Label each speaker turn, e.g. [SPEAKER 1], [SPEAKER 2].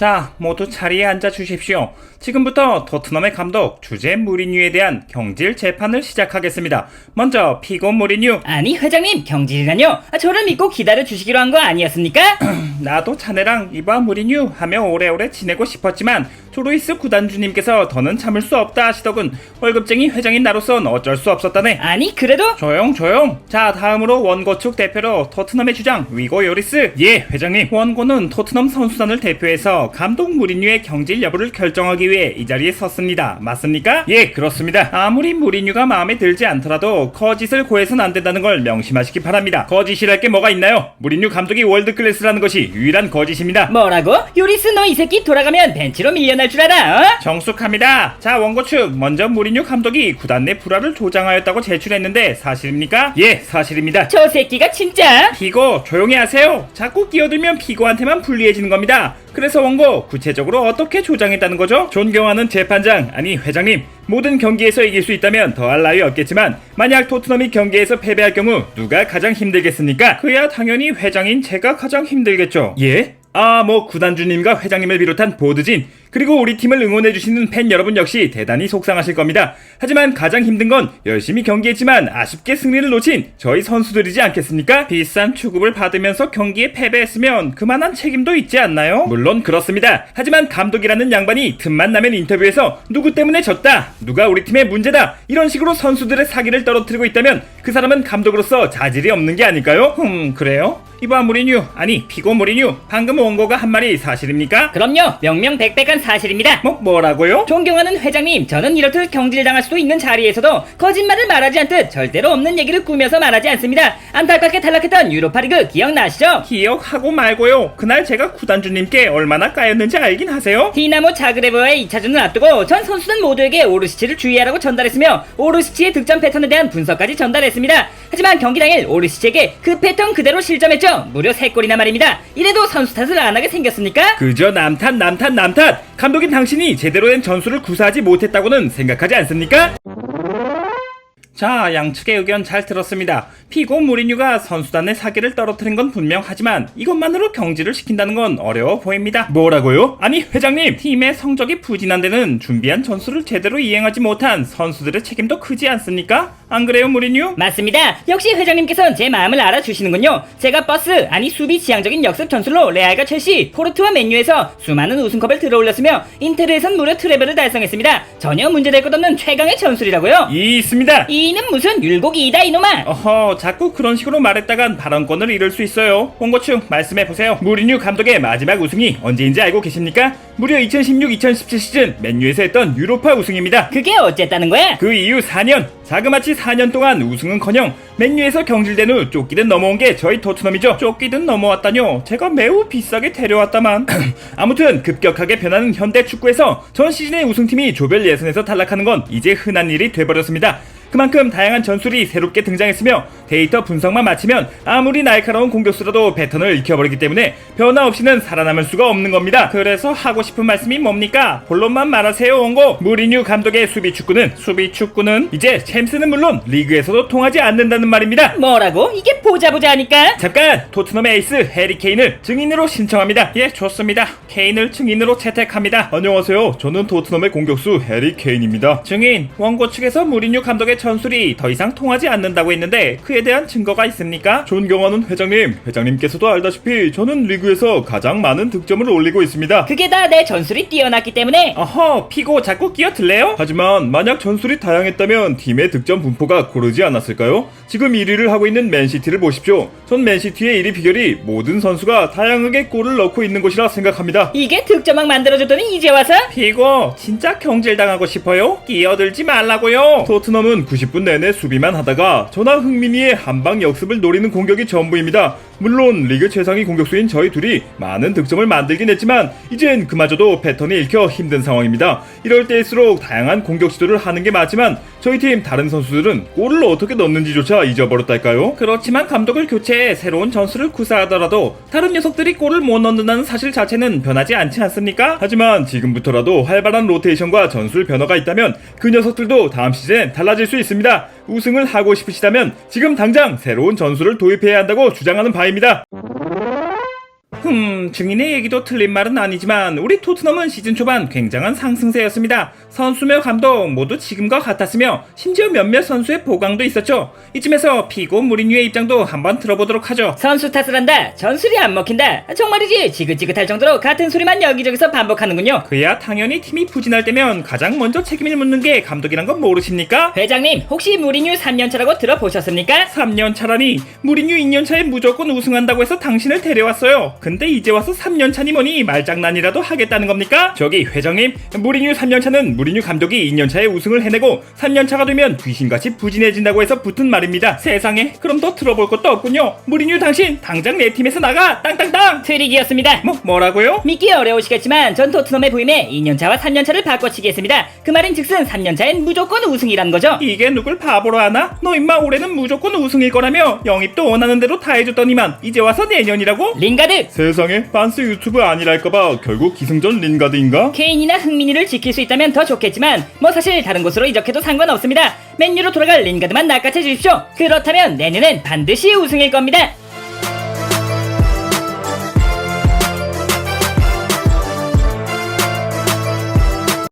[SPEAKER 1] 자, 모두 자리에 앉아 주십시오. 지금부터 토트넘의 감독 주제 무리뉴에 대한 경질 재판을 시작하겠습니다. 먼저 피고 무리뉴.
[SPEAKER 2] 아니 회장님, 경질이라뇨? 저를 믿고 기다려 주시기로 한 거 아니었습니까?
[SPEAKER 1] 나도 자네랑 이바 무리뉴 하며 오래오래 지내고 싶었지만 조루이스 구단주님께서 더는 참을 수 없다 하시더군. 월급쟁이 회장인 나로선 어쩔 수 없었다네.
[SPEAKER 2] 아니 그래도
[SPEAKER 1] 조용. 자, 다음으로 원고 측 대표로 토트넘의 주장 위고 요리스. 예, 회장님. 원고는 토트넘 선수단을 대표해서 감독 무리뉴의 경질 여부를 결정하기 위해 이 자리에 섰습니다. 맞습니까? 예, 그렇습니다. 아무리 무리뉴가 마음에 들지 않더라도 거짓을 고해서는 안 된다는 걸 명심하시기 바랍니다. 거짓이랄 게 뭐가 있나요? 무리뉴 감독이 월드클래스라는 것이 유일한 거짓입니다.
[SPEAKER 2] 뭐라고? 요리스 너 이 새끼 돌아가면 벤치로 밀려날 줄 알아? 어?
[SPEAKER 1] 정숙합니다. 자, 원고 측 먼저 무리뉴 감독이 구단 내 불화를 조장하였다고 제출했는데 사실입니까? 예, 사실입니다.
[SPEAKER 2] 저 새끼가 진짜?
[SPEAKER 1] 피고 조용히 하세요. 자꾸 끼어들면 피고한테만 불리해지는 겁니다. 그래서 원고 구체적으로 어떻게 조장했다는 거죠? 존경하는 재판장, 아니 회장님, 모든 경기에서 이길 수 있다면 더할 나위 없겠지만 만약 토트넘이 경기에서 패배할 경우 누가 가장 힘들겠습니까? 그야 당연히 회장인 제가 가장 힘들겠죠. 예? 구단주님과 회장님을 비롯한 보드진 그리고 우리 팀을 응원해주시는 팬 여러분 역시 대단히 속상하실 겁니다. 하지만 가장 힘든 건 열심히 경기했지만 아쉽게 승리를 놓친 저희 선수들이지 않겠습니까? 비싼 추급을 받으면서 경기에 패배했으면 그만한 책임도 있지 않나요? 물론 그렇습니다. 하지만 감독이라는 양반이 틈만 나면 인터뷰에서 누구 때문에 졌다, 누가 우리 팀의 문제다, 이런 식으로 선수들의 사기를 떨어뜨리고 있다면 그 사람은 감독으로서 자질이 없는 게 아닐까요? 그래요? 이봐 무리뉴, 아니 피고 무리뉴, 방금 원고가 한 말이 사실입니까?
[SPEAKER 2] 그럼요, 명명백백한 사실입니다.
[SPEAKER 1] 뭐라고요?
[SPEAKER 2] 존경하는 회장님, 저는 이렇듯 경질당할 수도 있는 자리에서도 거짓말을 말하지 않듯 절대로 없는 얘기를 꾸며서 말하지 않습니다. 안타깝게 탈락했던 유로파리그 기억나시죠?
[SPEAKER 1] 기억하고 말고요. 그날 제가 구단주님께 얼마나 까였는지 알긴 하세요?
[SPEAKER 2] 디나모 자그레브와의 2차전을 앞두고 전 선수단 모두에게 오르시치를 주의하라고 전달했으며 오르시치의 득점 패턴에 대한 분석까지 전달했습니다. 하지만 경기 당일 오르시치에게 그 패턴 그대로 실점했죠. 무려 3골이나 말입니다. 이래도 선수 탓을 안 하게 생겼습니까?
[SPEAKER 1] 그저 남탓. 감독인 당신이 제대로 된 전술을 구사하지 못했다고는 생각하지 않습니까? 자, 양측의 의견 잘 들었습니다. 피고 무리뉴가 선수단의 사기를 떨어뜨린 건 분명하지만 이것만으로 경질을 시킨다는 건 어려워 보입니다. 뭐라고요? 아니 회장님, 팀의 성적이 부진한 데는 준비한 전술을 제대로 이행하지 못한 선수들의 책임도 크지 않습니까? 안 그래요 무리뉴?
[SPEAKER 2] 맞습니다. 역시 회장님께서는 제 마음을 알아주시는군요. 제가 버스, 아니 수비 지향적인 역습 전술로 레알과 첼시, 포르투와 맨유에서 수많은 우승컵을 들어올렸으며 인테르에선 무려 트래블을 달성했습니다. 전혀 문제될 것 없는 최강의 전술이라고요.
[SPEAKER 1] 있습니다.
[SPEAKER 2] 이는 무슨 율곡이다 이놈아.
[SPEAKER 1] 어허, 자꾸 그런 식으로 말했다간 발언권을 잃을 수 있어요. 원고측 말씀해보세요. 무리뉴 감독의 마지막 우승이 언제인지 알고 계십니까? 무려 2016-2017 시즌 맨유에서 했던 유로파 우승입니다.
[SPEAKER 2] 그게 어쨌다는 거야?
[SPEAKER 1] 그 이후 4년, 자그마치 4년 동안 우승은커녕 맨유에서 경질된 후 쫓기듯 넘어온 게 저희 토트넘이죠. 쫓기듯 넘어왔다뇨. 제가 매우 비싸게 데려왔다만. 아무튼 급격하게 변하는 현대 축구에서 전 시즌의 우승팀이 조별 예선에서 탈락하는 건 이제 흔한 일이 돼버렸습니다. 그만큼 다양한 전술이 새롭게 등장했으며 데이터 분석만 마치면 아무리 날카로운 공격수라도 패턴을 익혀버리기 때문에 변화 없이는 살아남을 수가 없는 겁니다. 그래서 하고 싶은 말씀이 뭡니까? 본론만 말하세요 원고. 무리뉴 감독의 수비 축구는 이제 챔스는 물론 리그에서도 통하지 않는다는 말입니다.
[SPEAKER 2] 뭐라고? 이게 보자 하니까?
[SPEAKER 1] 잠깐! 토트넘의 에이스 해리 케인을 증인으로 신청합니다. 예, 좋습니다. 케인을 증인으로 채택합니다. 안녕하세요. 저는 토트넘의 공격수 해리 케인입니다. 증인, 원고 측에서 무리뉴 감독의 전술이 더 이상 통하지 않는다고 했는데 그에 대한 증거가 있습니까? 존경하는 회장님, 회장님께서도 알다시피 저는 리그에서 가장 많은 득점을 올리고 있습니다.
[SPEAKER 2] 그게 다 내 전술이 뛰어났기 때문에.
[SPEAKER 1] 어허, 피고 자꾸 끼어들래요? 하지만 만약 전술이 다양했다면 팀의 득점 분포가 고르지 않았을까요? 지금 1위를 하고 있는 맨시티를 보십시오. 전 맨시티의 1위 비결이 모든 선수가 다양하게 골을 넣고 있는 것이라 생각합니다.
[SPEAKER 2] 이게 득점왕 만들어줬더니 이제 와서?
[SPEAKER 1] 피고 진짜 경질당하고 싶어요? 끼어들지 말라고요. 토트넘은 90분 내내 수비만 하다가 저나 흥민이의 한방 역습을 노리는 공격이 전부입니다. 물론 리그 최상위 공격수인 저희 둘이 많은 득점을 만들긴 했지만 이젠 그마저도 패턴이 읽혀 힘든 상황입니다. 이럴 때일수록 다양한 공격 시도를 하는 게 맞지만 저희 팀 다른 선수들은 골을 어떻게 넣는지조차 잊어버렸달까요? 그렇지만 감독을 교체해 새로운 전술을 구사하더라도 다른 녀석들이 골을 못 넣는다는 사실 자체는 변하지 않지 않습니까? 하지만 지금부터라도 활발한 로테이션과 전술 변화가 있다면 그 녀석들도 다음 시즌엔 달라질 수 있습니다. 우승을 하고 싶으시다면 지금 당장 새로운 전술을 도입해야 한다고 주장하는 바입니다. 증인의 얘기도 틀린 말은 아니지만 우리 토트넘은 시즌 초반 굉장한 상승세였습니다. 선수며 감독 모두 지금과 같았으며 심지어 몇몇 선수의 보강도 있었죠. 이쯤에서 피고 무리뉴의 입장도 한번 들어보도록 하죠.
[SPEAKER 2] 선수 탓을 한다. 전술이 안 먹힌다. 정말이지 지긋지긋할 정도로 같은 소리만 여기저기서 반복하는군요.
[SPEAKER 1] 그야 당연히 팀이 부진할 때면 가장 먼저 책임을 묻는 게 감독이란 건 모르십니까?
[SPEAKER 2] 회장님 혹시 무리뉴 3년차라고 들어보셨습니까?
[SPEAKER 1] 3년 차라니 무리뉴 2년 차에 무조건 우승한다고 해서 당신을 데려왔어요. 근데 이제 와서 3년 차니 뭐니 말장난이라도 하겠다는 겁니까? 저기 회장님, 무리뉴 3년 차는 무리뉴 감독이 2년 차에 우승을 해내고 3년 차가 되면 귀신같이 부진해진다고 해서 붙은 말입니다. 세상에, 그럼 더 들어볼 것도 없군요. 무리뉴 당신 당장 내 팀에서 나가. 땅땅땅.
[SPEAKER 2] 트릭이었습니다.
[SPEAKER 1] 뭐라고요?
[SPEAKER 2] 믿기 어려우시겠지만 전 토트넘에 부임해 2년차와 3년차를 바꿔치기 했습니다. 그 말인 즉슨 3년차엔 무조건 우승이란 거죠.
[SPEAKER 1] 이게 누굴 바보로 하나? 너 임마 올해는 무조건 우승일 거라며 영입도 원하는 대로 다 해줬더니만 이제 와서 내년이라고?
[SPEAKER 2] 링가드!
[SPEAKER 1] 세상에, 반스 유튜브 아니랄까봐 결국 기승전 링가드인가?
[SPEAKER 2] 케인이나 흥민이를 지킬 수 있다면 더 좋겠지만 뭐 사실 다른 곳으로 이적해도 상관없습니다. 맨유로 돌아갈 링가드만 낚아채 주십시오. 그렇다면 내년엔 반드시 우승일 겁니다.